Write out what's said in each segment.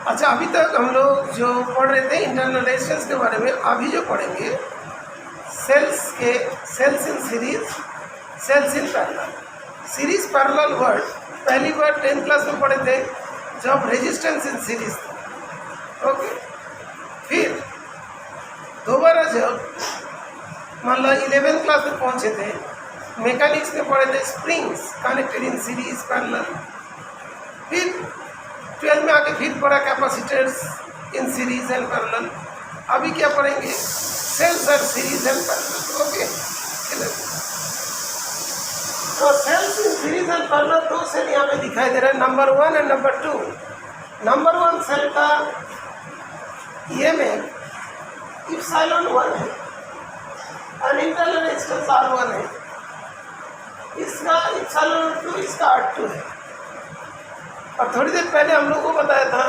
अच्छा, अभी तक हम लोग जो पढ़ रहे थे इंटरनल रेजिस्टेंस के बारे में, अभी जो पढ़ेंगे cells in series, cells in parallel. Series parallel word पहली बार 10th क्लास में पढ़े थे जब रेजिस्टेंस इन सीरीज था। ओके, फिर दोबारा जब मान लो 11th क्लास में पहुंचे थे, मैकेनिक्स में पढ़े थे springs connected in series parallel. फिर 12 में आके फिर पढ़ा capacitors in series and parallel. अभी क्या पढ़ेंगे? सेल्स और सीरीज एंड पैरेलल। ओके, तो cells in series and parallel दो सेल यहाँ पे दिखाई दे रहा है, number 1 and number 2। Number 1 cell का EMF इप्सिलॉन 1 है और इंटरनल रेजिस्टेंस R1 है। इसका इप्सिलॉन 2, इसका R2 है। और थोड़ी देर पहले हम लोग को बताया था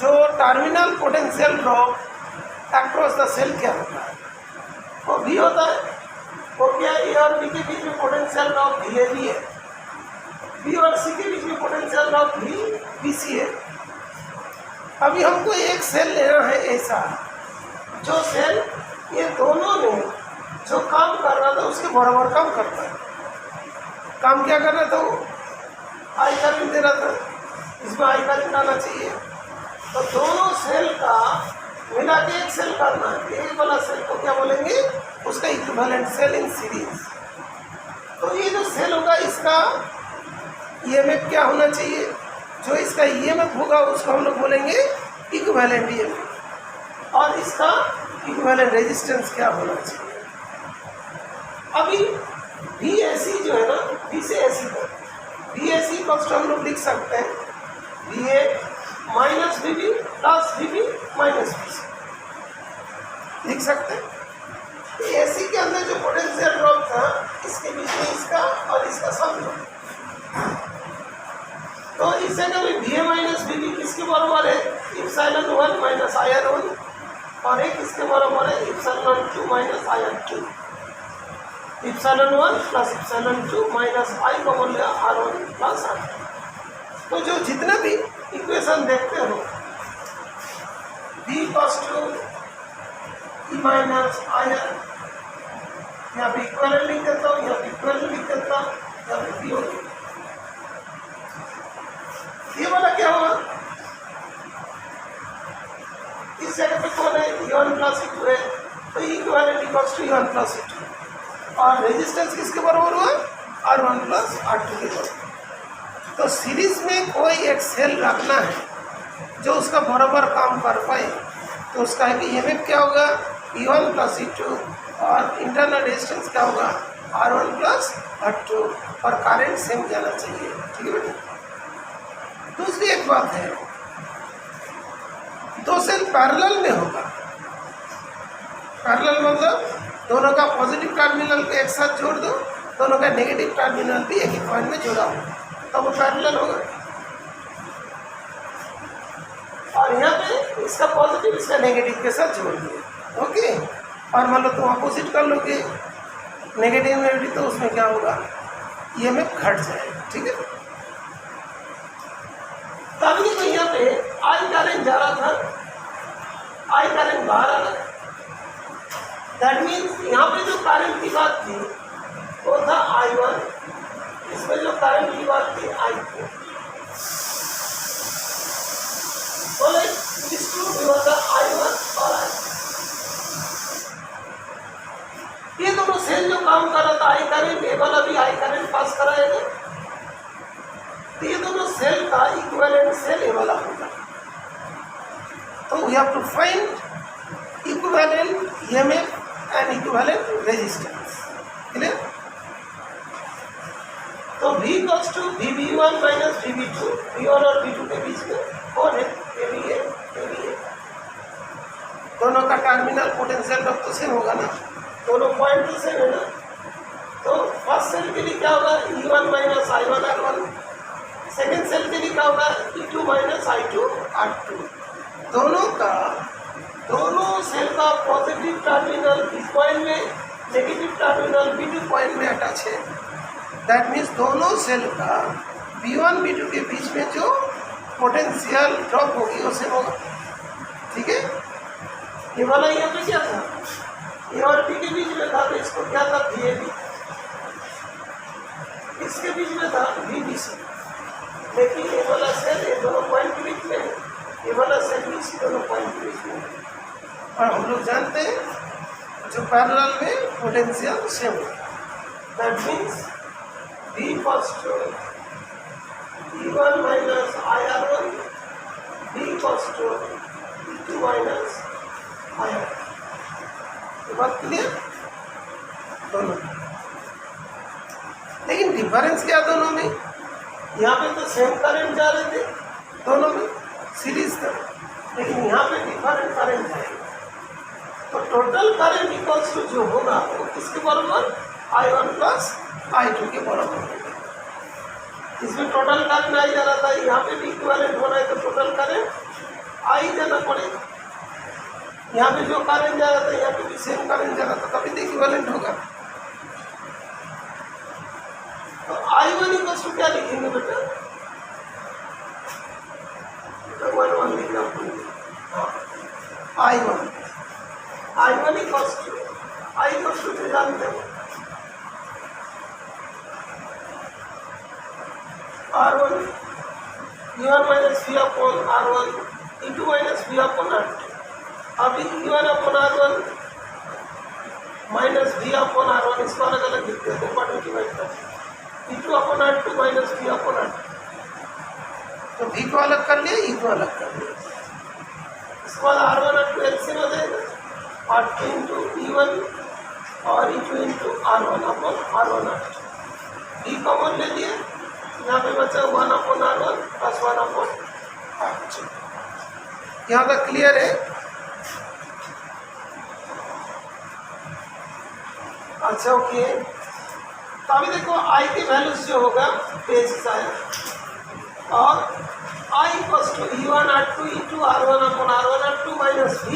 जो terminal potential drop across the cell क्या होता है, वो भी होता है। वो क्या है? ए और बी के बीच में पोटेंशियल ड्रॉप भी है, बी और सी के बीच में पोटेंशियल ड्रॉप भी सी है। अभी हमको एक सेल लेना है ऐसा जो सेल ये दोनों में जो काम कर रहा था उसके बराबर काम करता है। काम क्या कर रहा था? वो आई करंट दे रहा था, इसमें आई करंट आना चाहिए। तो दोनों सेल का मिला के एक सेल करना है। एक वाला सेल को क्या बोलेंगे? उसका इक्विवेलेंट सेल इन सीरीज। तो ये जो सेल होगा इसका EMF क्या होना चाहिए? जो इसका EMF होगा उसको हम लोग बोलेंगे इक्विवेलेंट EMF। और इसका इक्विवेलेंट रेजिस्टेंस क्या होना चाहिए? अभी VAC जो है ना, V से AC तक, VAC कॉस्ट हम लोग लिख सकते हैं VA minus VB plus VB minus VC लिख सकते हैं। AC के अंदर जो पोटेंशियल ड्रॉप था इसके बीच में इसका और इसका सम था। तो इस जगह में VA माइनस VB किसके बराबर है? इप्सिलॉन 1 माइनस IR1, और एक इसके बराबर है epsilon 2 minus IR2। Epsilon 1 plus epsilon 2 minus I का मूल्य R1 प्लस R2। तो जो जितना भी इक्वेशन देखते हो V equals to E minus IR, यहाँ पे इक्वल लिख देता हूँ, यहाँ पे इक्वल लिख देता हूँ, यहाँ पे V होगी। ये वाला क्या हुआ? इस जगह पे कौन है? E1 प्लस E2 है, तो equivalent equals to E1 plus E2। और रेजिस्टेंस किसके बराबर हुआ? R1 प्लस R2 के बराबर। तो सीरीज में कोई एक सेल रखना है जो उसका बराबर काम कर पाए, तो उसका EMF क्या होगा? E1 प्लस E2, और इंटरनल रेजिस्टेंस क्या होगा? R1 प्लस R2, और करंट सेम जाना चाहिए। ठीक है बेटा। दूसरी एक बात है, दो सेल पैरेलल में होगा। पैरेलल मतलब दोनों का पॉजिटिव टर्मिनल को एक साथ जोड़ दो, दोनों का नेगेटिव टर्मिनल भी एक ही पॉइंट में जोड़ा हो, तब वो पैरेलल होगा। और यहाँ पे इसका पॉजिटिव इसका नेगेटिव के साथ जोड़ दिए। ओके, और मान लो तुम अपोजिट कर लोगे नेगेटिव नेगेटिव, तो उसमें क्या होगा? EMF घट जाएगा। ठीक है। तभी तो यहाँ पे आई करंट जा रहा था, आई करंट बाहर आ रहा है। दैट मीन्स यहाँ पे जो करंट की बात थी वो था I1, इसमें जो करंट की बात थी I2। बोले इसको हुआ था I1 और I2। ये दोनों सेल जो काम कर रहा था आई करंट, ये वाला भी आई करंट पास कराएगा। तो ये दोनों सेल का इक्विवेलेंट सेल ये वाला होगा। तो we have to find equivalent EMF and equivalent resistance. Clear? तो V equals to VB1 minus VB2, V1 और V2 के बीच में कौन है? ये दोनों का टर्मिनल पोटेंशियल ड्रॉप तो सेम होगा ना, दोनों पॉइंट तो सेम है ना। तो फर्स्ट सेल के लिए क्या होगा? E1 minus I1 R1। Second cell के लिए क्या होगा? E2 minus I2 R2। दोनों सेल का पॉजिटिव टर्मिनल इस पॉइंट में, नेगेटिव टर्मिनल B2 पॉइंट में अटैच है। दैट मीन्स दोनों सेल का B1 B2 के बीच में जो पोटेंशियल ड्रॉप होगी वो सेम होगा। ठीक है, ये वाला यहाँ पे क्या था, ए और बी के बीच में था, तो इसको क्या था, वी ए बी। इसके बीच में था वी बी सी, लेकिन ये वाला सेल ये दोनों पॉइंट के बीच में है, ये वाला सेल बी सी दोनों पॉइंट के बीच में है। और हम लोग जानते हैं जो पैरेलल में पोटेंशियल सेम है, that means V positive E1 minus IR1 B positive E2 minus IR। ये बात क्लियर दोनों, लेकिन डिफरेंस क्या दोनों में, यहाँ पे तो सेम करंट जा रहे थे दोनों में सीरीज का, लेकिन यहाँ पे डिफरेंट करंट जाएगा, तो टोटल करंट इक्वल्स टू जो होगा वो किसके बराबर, I1 प्लस I2 के बराबर होगा। इसमें टोटल करंट आई जा रहा था, यहाँ पे भी इक्विवेलेंट होना है तो टोटल करंट आई जाना पड़ेगा। यहाँ पे जो करंट जा रहा था यहाँ पे भी सेम करंट जा रहा था, तभी तो इक्विवेलेंट होगा। तो I1 इक्वल्स टू क्या लिखेंगे बेटा, I1 लिखना पड़ेगा, I1 इक्वल्स टू जानते हो R1 E1 minus V upon R1 E2 minus V upon R2। अब E1 upon R1 minus V upon R1 इसको अलग अलग लिखते हैं, पार्ट में डिवाइड करते, E2 upon R2 minus V upon R2, तो V को अलग कर लिया, E को अलग कर लिया। इसके बाद R1 R2 एलसीएम हो जाएगा, R2 इंटू E1 और E2 into R1 upon R1 R2, V common ले लिया, यहाँ पे बचा 1 upon R1 plus 1 upon R2। यहाँ तक क्लियर है? अच्छा ओके, तो अभी देखो I की वैल्यूज जो होगा पेज साइड, और I equals to E1 R2 E2 R1 upon R1 R2 minus V,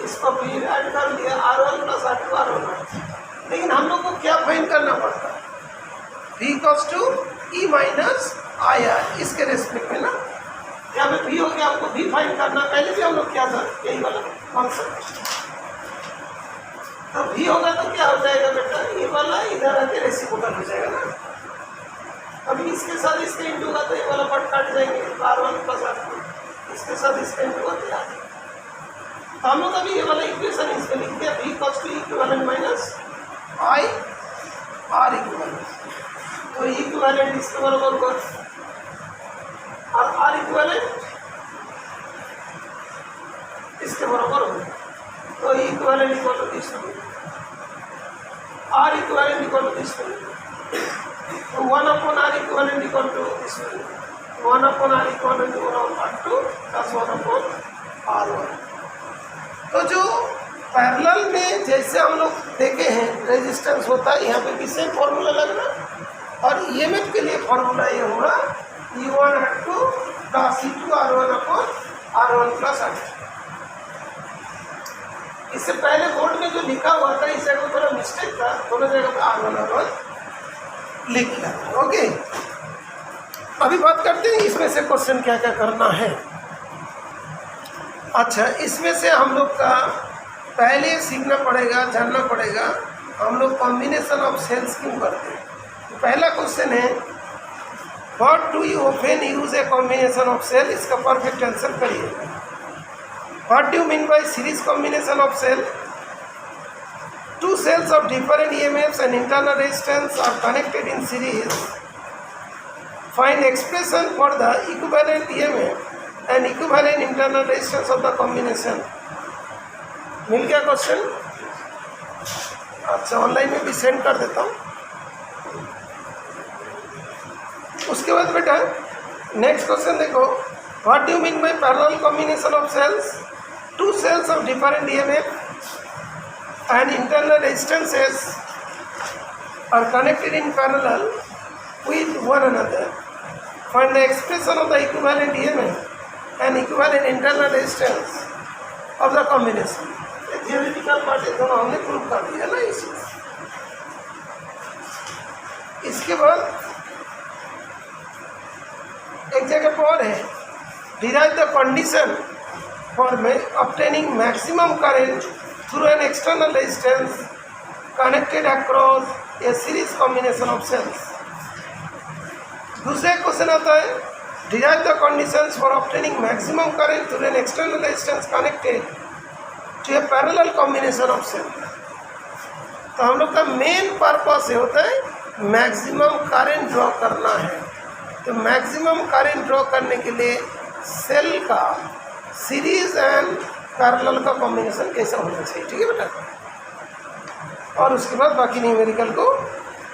इसको फिर ऐड कर लिया R1 plus R2 R1 R2। लेकिन हम लोग को क्या फाइंड करना पड़ता है, V equals to E minus IR, इसके रेस्पेक्ट में ना, यहाँ पे V हो गया, हमको V फाइंड करना, पहले भी हम लोग क्या था यही वाला कॉन्सेप्ट। तो V होगा तो क्या हो जाएगा बेटा, ये वाला इधर आके रेसिप्रोकल हो जाएगा ना, अभी इसके साथ इसके इंटू का तो ये वाला पार्ट काट जाएंगे, R1 प्लस R2, इसके साथ इसका इंटू होते हैं। तो हम लोग अभी ये वाला इक्वेशन इसमें लिख दिया, V equals to equivalent minus I R equivalent, तो इक्विवेलेंट इसके बराबर होगा, और R इक्विवेलेंट इसके बराबर होगा, तो equivalent equal to this, R equivalent equal to this, तो 1 upon R equivalent equal to this, 1 upon R equivalent to R2 plus 1 upon R1। तो जो पैरेलल में जैसे हम लोग देखे हैं रेजिस्टेंस होता है, यहाँ पे भी सेम फॉर्मूला लगना, और ईएमएफ के लिए फॉर्मूला ये होगा E1 R2 plus E2 R1 upon R1 plus R2। इससे पहले बोर्ड में जो लिखा हुआ था इस जगह थोड़ा मिस्टेक था, दोनों जगह पे R1 R1 लिख लिया। ओके, अभी बात करते हैं इसमें से क्वेश्चन क्या क्या करना है। अच्छा, इसमें से हम लोग का पहले सीखना पड़ेगा, जानना पड़ेगा हम लोग कॉम्बिनेशन ऑफ सेल्स क्यों करते हैं। तो पहला क्वेश्चन है, what do you often use a combination of cell, इसका परफेक्ट आंसर करिए। What do you mean by series combination of cell, two cells of different EMFs and internal resistance are connected in series, find expression for the equivalent EMF and equivalent internal resistance of the combination. मिल गया question? अच्छा, online में भी send कर देता हूँ। उसके बाद बेटा नेक्स्ट क्वेश्चन देखो, what do you mean by parallel combination of cells, two cells of different EMF and internal resistances are connected in parallel with one another, find the expression of the equivalent EMF and equivalent internal resistance of the combination। Theoretical part है, दोनों हमने prove कर दिया ना इस चीज। इसके बाद एक एक जगह पर है, derive the condition for obtaining maximum current through an external resistance connected across a series combination of cells. दूसरे क्वेश्चन आता है, derive the conditions for obtaining maximum current through an external resistance connected to a parallel combination of cells. तो हम लोग का main purpose ये होता है मैक्सिमम करंट ड्रॉ करना है। तो मैक्सिमम करंट ड्रॉ करने के लिए सेल का सीरीज एंड पैरेलल का कॉम्बिनेशन कैसा होना चाहिए, ठीक है बेटा। और उसके बाद बाकी न्यूमेरिकल को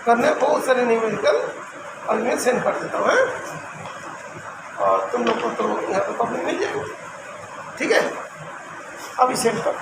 करने, बहुत सारे न्यूमेरिकल और मैं सेंड कर देता हूँ, और तुम लोग को तो यहाँ पर कॉपी मिल जाएगी, ठीक है। अभी सेंड कर